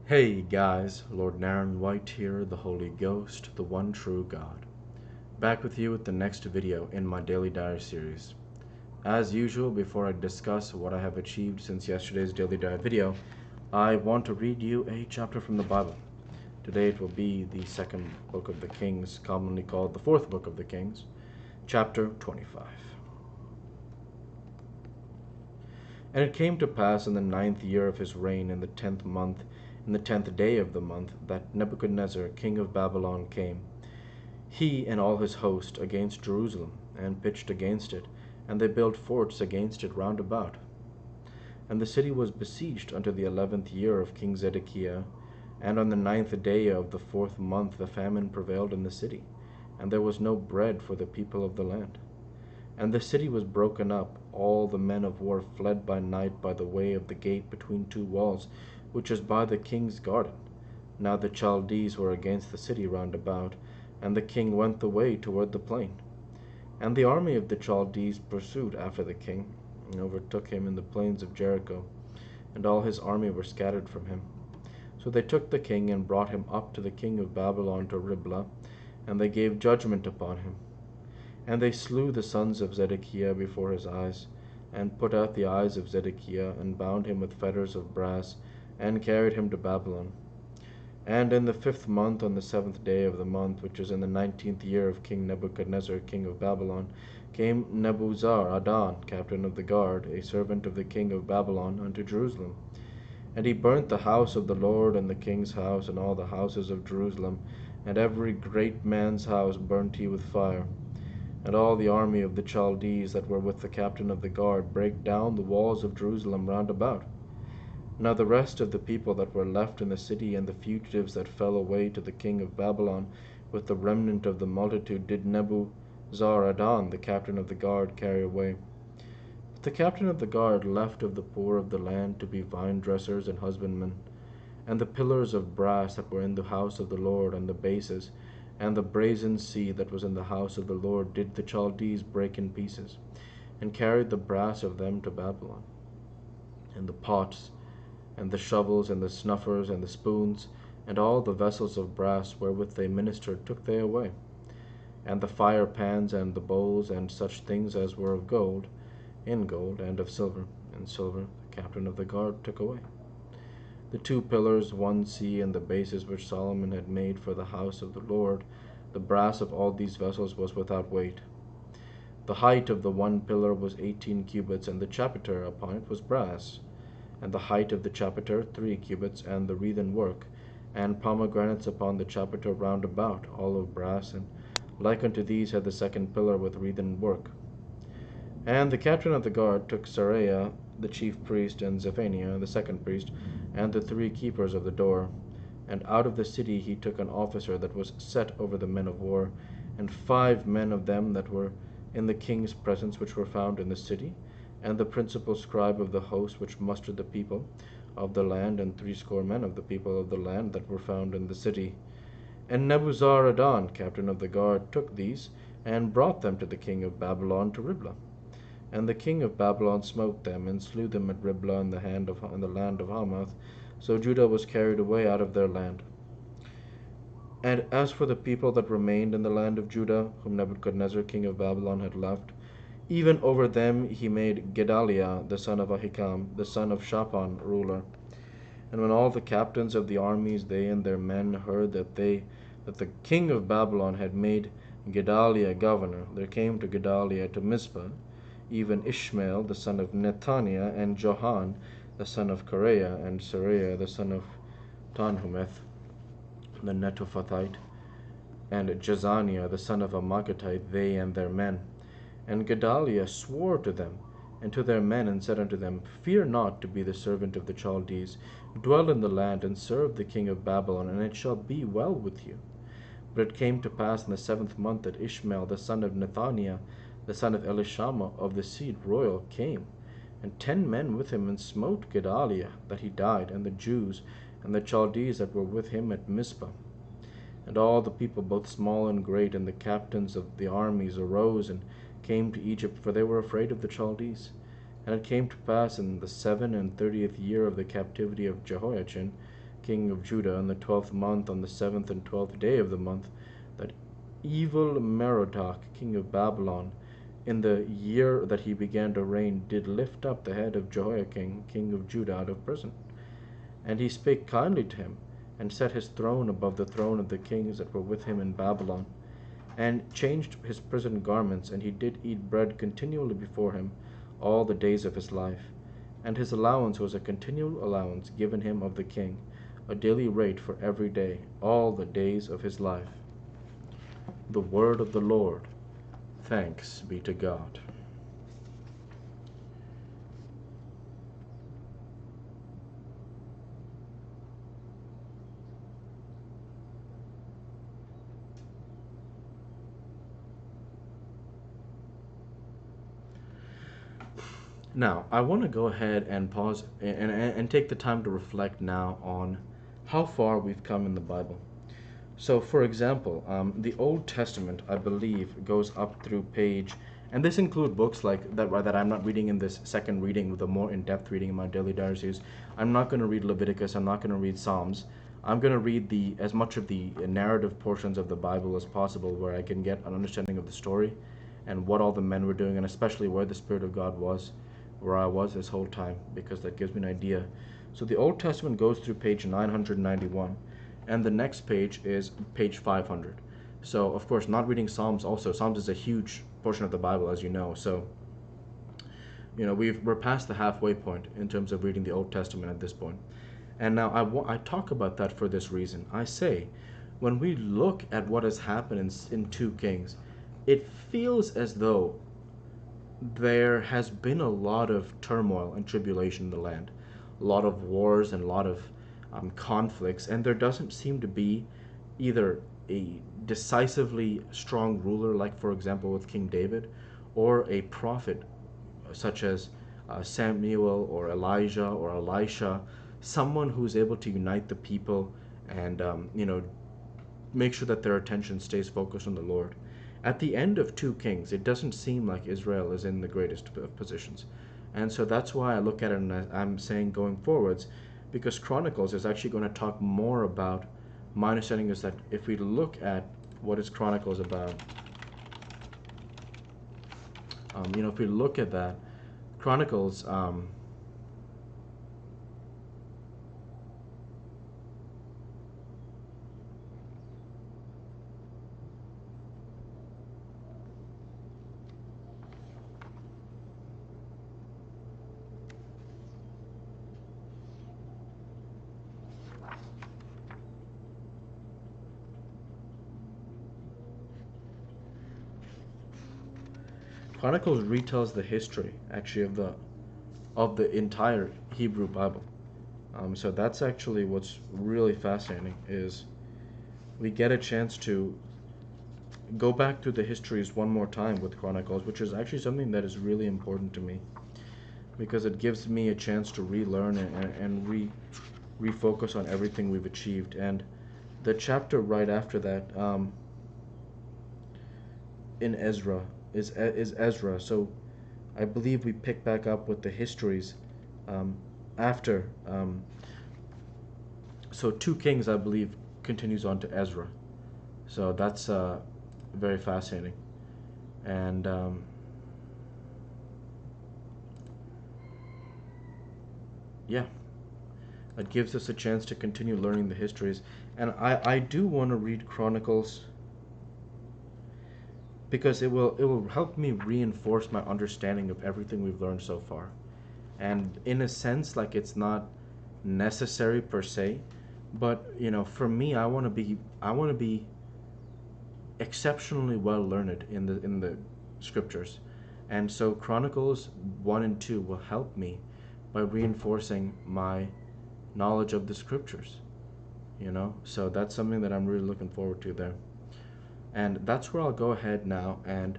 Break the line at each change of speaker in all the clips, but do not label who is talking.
Hey guys, Lord Naren White here, the Holy Ghost, the one true God. Back with you with the next video in my Daily Diary series. As usual, before I discuss what I have achieved since yesterday's Daily Diary video, I want to read you a chapter from the Bible. Today it will be the second book of the Kings, commonly called the fourth book of the Kings, chapter 25. And it came to pass in the 9th year of his reign, in the 10th month, in the 10th day of the month, that Nebuchadnezzar, king of Babylon, came, he and all his host, against Jerusalem, and pitched against it, and they built forts against it round about. And the city was besieged unto the 11th year of King Zedekiah, and on the 9th day of the 4th month the famine prevailed in the city, and there was no bread for the people of the land. And the city was broken up, all the men of war fled by night by the way of the gate between two walls, which is by the king's garden. Now the Chaldees were against the city round about, and the king went the way toward the plain. And the army of the Chaldees pursued after the king, and overtook him in the plains of Jericho, and all his army were scattered from him. So they took the king, and brought him up to the king of Babylon to Riblah, and they gave judgment upon him. And they slew the sons of Zedekiah before his eyes, and put out the eyes of Zedekiah, and bound him with fetters of brass, and carried him to Babylon. And in the 5th month, on the 7th day of the month, which is in the 19th year of King Nebuchadnezzar, king of Babylon, came Nebuzaradan, captain of the guard, a servant of the king of Babylon, unto Jerusalem. And he burnt the house of the Lord, and the king's house, and all the houses of Jerusalem, and every great man's house burnt he with fire. And all the army of the Chaldees that were with the captain of the guard brake down the walls of Jerusalem round about. Now the rest of the people that were left in the city, and the fugitives that fell away to the king of Babylon, with the remnant of the multitude, did Nebuzaradan, the captain of the guard, carry away. But the captain of the guard left of the poor of the land to be vine dressers and husbandmen. And the pillars of brass that were in the house of the Lord, and the bases, and the brazen sea that was in the house of the Lord, did the Chaldees break in pieces, and carried the brass of them to Babylon. And the pots, and the shovels, and the snuffers, and the spoons, and all the vessels of brass wherewith they ministered took they away. And the fire pans, and the bowls, and such things as were of gold, in gold, and of silver, in silver, the captain of the guard took away. The 2 pillars, one sea, and the bases which Solomon had made for the house of the Lord, the brass of all these vessels was without weight. The height of the one pillar was 18 cubits, and the chapiter upon it was brass, and the height of the chapiter 3 cubits, and the wreathen work, and pomegranates upon the chapiter round about, all of brass, and like unto these had the second pillar with wreathen work. And the captain of the guard took Seraiah the chief priest, and Zephaniah the second priest, and the 3 keepers of the door. And out of the city he took an officer that was set over the men of war, and 5 men of them that were in the king's presence, which were found in the city, and the principal scribe of the host which mustered the people of the land, and 60 men of the people of the land that were found in the city. And Nebuzaradan, captain of the guard, took these, and brought them to the king of Babylon to Riblah. And the king of Babylon smote them, and slew them at Riblah in the land of Hamath. So Judah was carried away out of their land. And as for the people that remained in the land of Judah, whom Nebuchadnezzar king of Babylon had left, even over them he made Gedaliah the son of Ahikam, the son of Shaphan, ruler. And when all the captains of the armies, they and their men, heard that the king of Babylon had made Gedaliah governor, there came to Gedaliah to Mizpah, even Ishmael the son of Nethaniah, and Johan the son of Kareah, and Seraiah the son of Tanhumeth the Netophathite, and Jezaniah the son of a Maacatite, they and their men. And Gedaliah swore to them and to their men, and said unto them, Fear not to be the servant of the Chaldees. Dwell in the land, and serve the king of Babylon, and it shall be well with you. But it came to pass in the 7th month that Ishmael the son of Nethaniah, the son of Elishama of the seed royal, came, and 10 men with him, and smote Gedaliah, that he died, and the Jews and the Chaldees that were with him at Mizpah. And all the people, both small and great, and the captains of the armies, arose and came to Egypt, for they were afraid of the Chaldees. And it came to pass in the 37th year of the captivity of Jehoiachin, king of Judah, in the 12th month, on the 7th and 12th day of the month, that evil Merodach, king of Babylon, in the year that he began to reign, did lift up the head of Jehoiakim, king of Judah, out of prison. And he spake kindly to him, and set his throne above the throne of the kings that were with him in Babylon, and changed his prison garments, and he did eat bread continually before him all the days of his life. And his allowance was a continual allowance given him of the king, a daily rate for every day, all the days of his life. The word of the Lord. Thanks be to God. Now, I want to go ahead and pause and take the time to reflect now on how far we've come in the Bible. So, for example, the Old Testament, I believe, goes up through page, and this includes books like that I'm not reading in this second reading with a more in-depth reading in my daily diary series. I'm not going to read Leviticus. I'm not going to read Psalms. I'm going to read as much of the narrative portions of the Bible as possible, where I can get an understanding of the story and what all the men were doing, and especially where the Spirit of God was, where I was this whole time, because that gives me an idea. So the Old Testament goes through page 991, and the next page is page 500. So, of course, not reading Psalms also. Psalms is a huge portion of the Bible, as you know. So, we're past the halfway point in terms of reading the Old Testament at this point. And now I talk about that for this reason. I say, when we look at what has happened in 2 Kings, it feels as though there has been a lot of turmoil and tribulation in the land, a lot of wars and a lot of conflicts, and there doesn't seem to be either a decisively strong ruler, like for example with King David, or a prophet such as Samuel or Elijah or Elisha, someone who's able to unite the people and make sure that their attention stays focused on the Lord. At the end of 2 Kings, it doesn't seem like Israel is in the greatest of positions. And so that's why I look at it and I'm saying going forwards, because Chronicles is actually going to talk more about, my understanding is that if we look at what is Chronicles about, if we look at that, Chronicles, Chronicles retells the history actually of the entire Hebrew Bible. So that's actually what's really fascinating, is we get a chance to go back through the histories one more time with Chronicles, which is actually something that is really important to me, because it gives me a chance to relearn and refocus on everything we've achieved. And the chapter right after that, in Ezra, is Ezra. So I believe we pick back up with the histories after. So 2 Kings, I believe, continues on to Ezra. So that's very fascinating. And yeah, it gives us a chance to continue learning the histories. And I do want to read Chronicles, because it will help me reinforce my understanding of everything we've learned so far. And in a sense, like, it's not necessary per se, but for me, I want to be exceptionally well learned in the scriptures. And so Chronicles 1 and 2 will help me by reinforcing my knowledge of the scriptures. So that's something that I'm really looking forward to there. And that's where I'll go ahead now and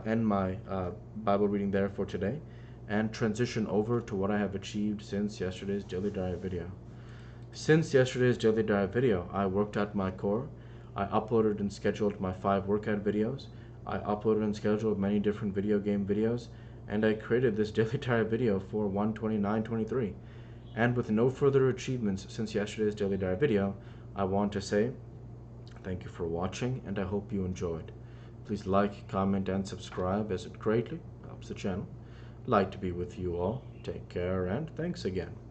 end my Bible reading there for today, and transition over to what I have achieved since yesterday's Daily Diary video. Since yesterday's Daily Diary video, I worked at my core. I uploaded and scheduled my 5 workout videos. I uploaded and scheduled many different video game videos, and I created this Daily Diary video for 1/29/23. And with no further achievements since yesterday's Daily Dive video, I want to say thank you for watching, and I hope you enjoyed. Please like, comment, and subscribe as it greatly helps the channel. I'd like to be with you all. Take care, and thanks again.